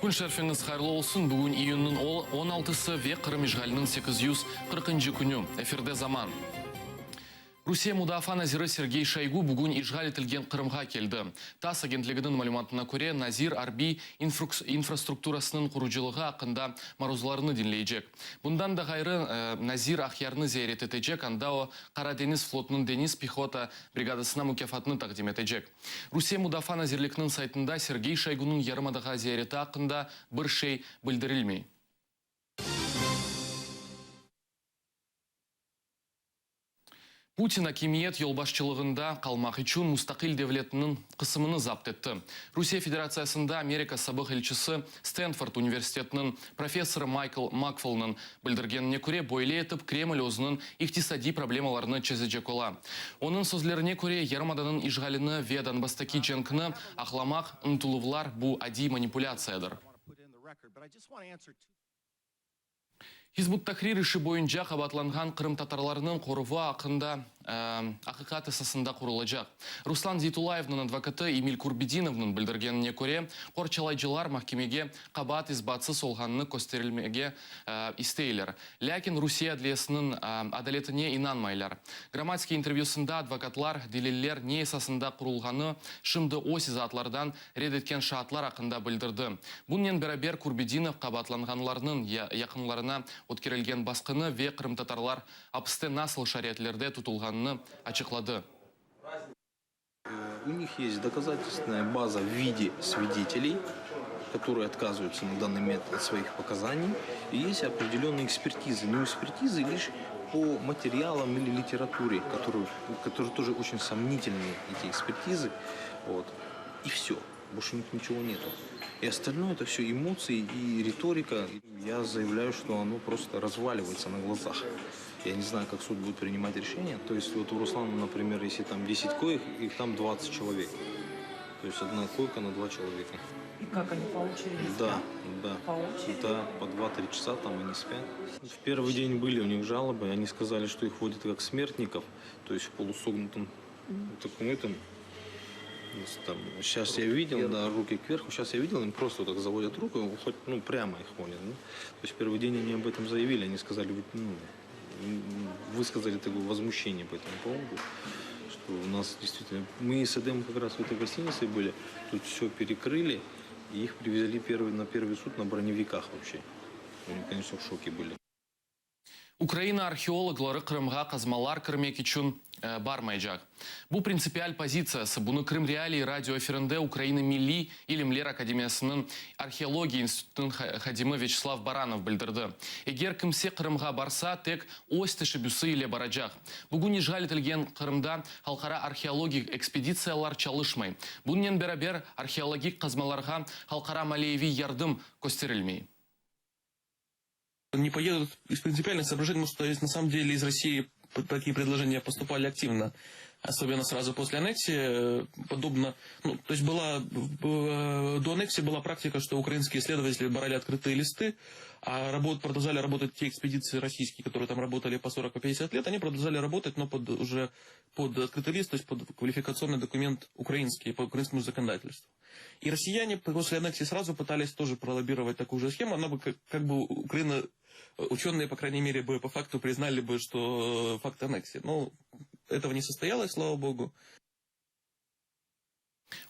Күн шәрфіңіз қайырлы олсын. Бүгін июнның 16-сы ве Қырым ишғалінің 840 күні. Эфирде заман. Русия Мудафа Назиры Сергей Шойгу бүгін ишғал етілген Қырымға келді. ТАСС агентлігінің мәліматына көре Назир Арби инфраструктурасының құручылығы ақында марузларыны dinleyecek. Bundan da gayrı Nazir Ahyarını ziyaret edecek, anda o Karadeniz flotunun deniz pехота бригадасына mükafatını takdim edecek. Rusya Mudafa Nazirlikinin saytında Sergey Shoygu'nun yarımadağı ziyareti hakkında bir şey bildirilmey. Putin акимиет yolbaşçılığında қалмақ için müstakil devletinin kısmını zapt etti. Rusya Federasyası'nda Amerika sabık elçisi Stanford Üniversiteti'nin profesörü Michael McFall'ın bildirgenine göre böyle etip Kreml özünün iktisadi problemalarını çözecek ola. Onun sözlerine göre Yarımada'nın işgalini ve Donbas'taki cenkini aklamak, ıntılıvlar bu adi manipülasyadır. Hizbut Tahrir işi boyunca qabatlanған Qırım Tatarlarının qoruvu ақында ақиқат esasında kurulacak. Ruslan Zeytulayev'nin advokatı Emil Kurbidinov'ның bildirgenine göre qorçalaycılar mahkemege qabat izbatsız olğanını gösterilmege isteyler. Lakin Rusiya adliyesinin adaletine inanmaylar. Gramatskiy intervyusunda advokatlar deliller ne esasında kurulğanı şimdi o sizatlardan reddetken şartlar hakkında bildirdi. Bununla beraber Kurbidinov qabatlanğanlarının yakınlarına өткерілген басқыны ве Қырым татарлар апысты насыл шариатлерде tutulğanını açıkladı. У них есть доказательственная база в виде свидетелей, которые отказываются на данный момент от своих показаний. И есть определенные экспертизы. Но экспертизы лишь по материалам или литературе, которые тоже очень сомнительные, эти экспертизы. Вот. И все. Больше у них ничего нету. И остальное это все эмоции и риторика. Я заявляю, что оно просто разваливается на глазах. Я не знаю, как суд будет принимать решение. То есть вот у Руслана, например, если там 10 коек, их там 20 человек. То есть одна койка на 2 человека. И как они по очереди спят? Да. По очереди? Да, по 2-3 часа там они спят. В первый день были у них жалобы. Они сказали, что их водят как смертников. То есть в полусогнутом таком этом. Там, сейчас я видел, да, руки кверху, сейчас я видел, им просто так заводят руку, хоть, прямо их водят. Да? То есть первый день они об этом заявили, они сказали, высказали такое возмущение по этому поводу, что у нас действительно, мы с Эдемом как раз в этой гостинице были, тут все перекрыли, и их привезли на первый суд на броневиках вообще. Они, конечно, в шоке были. Украина археологлары Қырымға қазмалар кірмек үшін бармайжақ. Бұл принципиаль позициясы. Бұны Крым Реалии радио эфирінде Украина Милли Илимлер Академиясының археология институтының хадимы Вячеслав Баранов білдірді. Егер кімсе Қырымға барса, тек осты шыбюсы иле баражақ. Бүгін ишғал етілген Қырымда халқара археологик экспедициялар чалышмай. Бұнымен бәрабер археологик қазмаларға халқара малееви ярдым көстерілмей. Не поедут из принципиальных соображений, потому что на самом деле из России такие предложения поступали активно, особенно сразу после аннексии. Подобно, то есть до аннексии была практика, что украинские исследователи брали открытые листы, а продолжали работать те экспедиции российские, которые там работали по 40-50 лет, они продолжали работать, но уже под открытый лист, то есть под квалификационный документ украинский, по украинскому законодательству. И россияне после аннексии сразу пытались тоже пролоббировать такую же схему, она бы как бы Украина, ученые, по крайней мере, бы по факту признали бы, что факт аннексии. Но этого не состоялось, слава богу.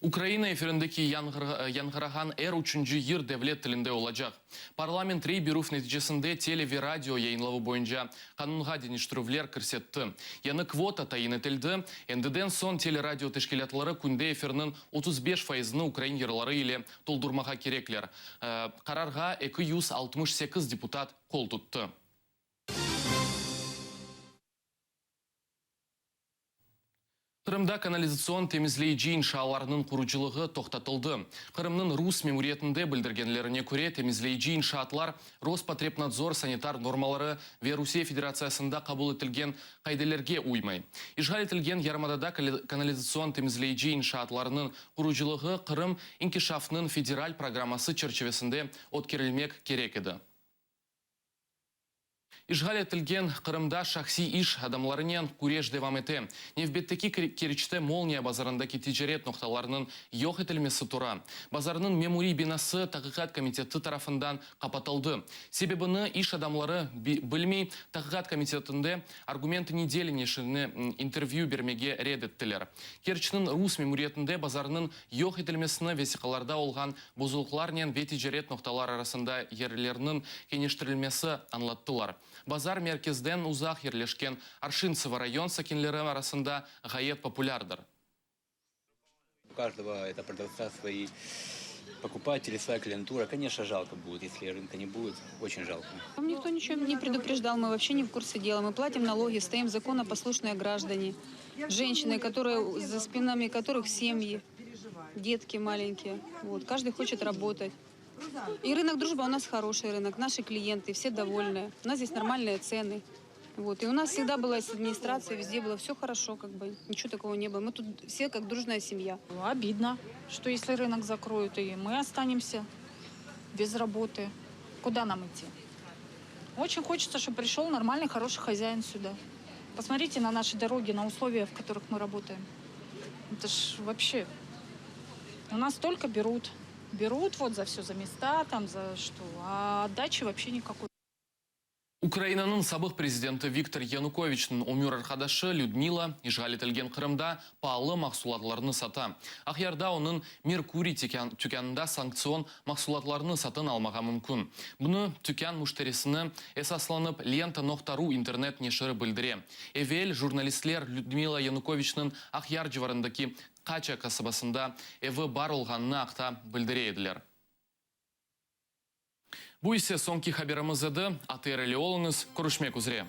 Украина эфиріндегі яңғыраған үшінші ер devlet тілінде olacak. Parlament рей беруф нәтижесінде теле ве радио yayınlауы бойынша қанунға денештірулер кірсетті. Яны квота тайын етілді. Ендіден сон телерадио тешкілетлері күнде эфирінің 35%-ны Украин ерлары еле толдырмаға кереклер. Қарарға 268 депутат қол тұтты. Қырымда канализацион темізлейджи иншаларының құручылығы тоқтатылды. Қырымның Рус мемориетінде білдіргенлеріне көре темізлейджи иншаатлар Роспотребнадзор санитар нормалары ве Русия Федерациясында қабыл етілген қайделерге уймай. Ишғал етілген Ярмадада канализацион темізлейджи иншаатларының құручылығы Қырым инкишафның федераль программасы черчевесінде өткерілмек керек еді. Ишғал етілген Қырымда шақси иш адамларынан күреш девам ете. Невбеттеки керечті молния базарындaki тижерет ноқталарының йоқ етілмесі тұра. Базарының мемури бинасы тақиқат комитеті тарафындан қапатылды. Себебіні иш адамлары білмей тақиқат комитетінде аргументы недели нешіні интервью бермеге редеттілер. Керчінің рус мемуриетінде базарының йоқ етілмесіні весиқаларда олған бұзылықларнен ветижерет ноқталар арасында ерлерінің кенештірілмесі анлаттылар. Базар меркезден узақ ерлешкен Аршинцево район сакенлері арасында ғайет популярдыр. У каждого это продавца свои покупатели, своя клиентура. Конечно, жалко будет, если рынка не будет. Очень жалко. Нам никто ничего не предупреждал, мы вообще не в курсе дела. Мы платим налоги, стоим законопослушные граждане. Женщины, которые, за спинами которых семьи, детки маленькие. Вот, каждый хочет работать. И рынок «Дружба» у нас хороший рынок, наши клиенты, все довольны. У нас здесь нормальные цены. Вот. И у нас всегда была с администрацией, везде было все хорошо, как бы, ничего такого не было. Мы тут все как дружная семья. Обидно, что если рынок закроют, и мы останемся без работы. Куда нам идти? Очень хочется, чтобы пришел нормальный, хороший хозяин сюда. Посмотрите на наши дороги, на условия, в которых мы работаем. Это ж вообще... У нас только берут. Берут вот за все, за места, там, за что. А отдачи вообще никакой. Украинаның сабық президенті Виктор Януковичтің өмір арқадашы Людмила ишғал етілген Қырымда палы мақсулатларыны сата. Ақярда оның Меркурий түкенінде санкцион мақсулатларыны сатын алмаға мүмкін. Бұны түкен мүштересіні эсасланып лента.ру интернет нешірі білдіре. Эвел журналистлер Людмила Януковичтің Ақяр жыварындаки Қача қасыбасында еві бар олғанына ақта білдіре еділер. Бұл есе соңки хаберіміз еді, атыры олыңыз, көрішмек үзіре.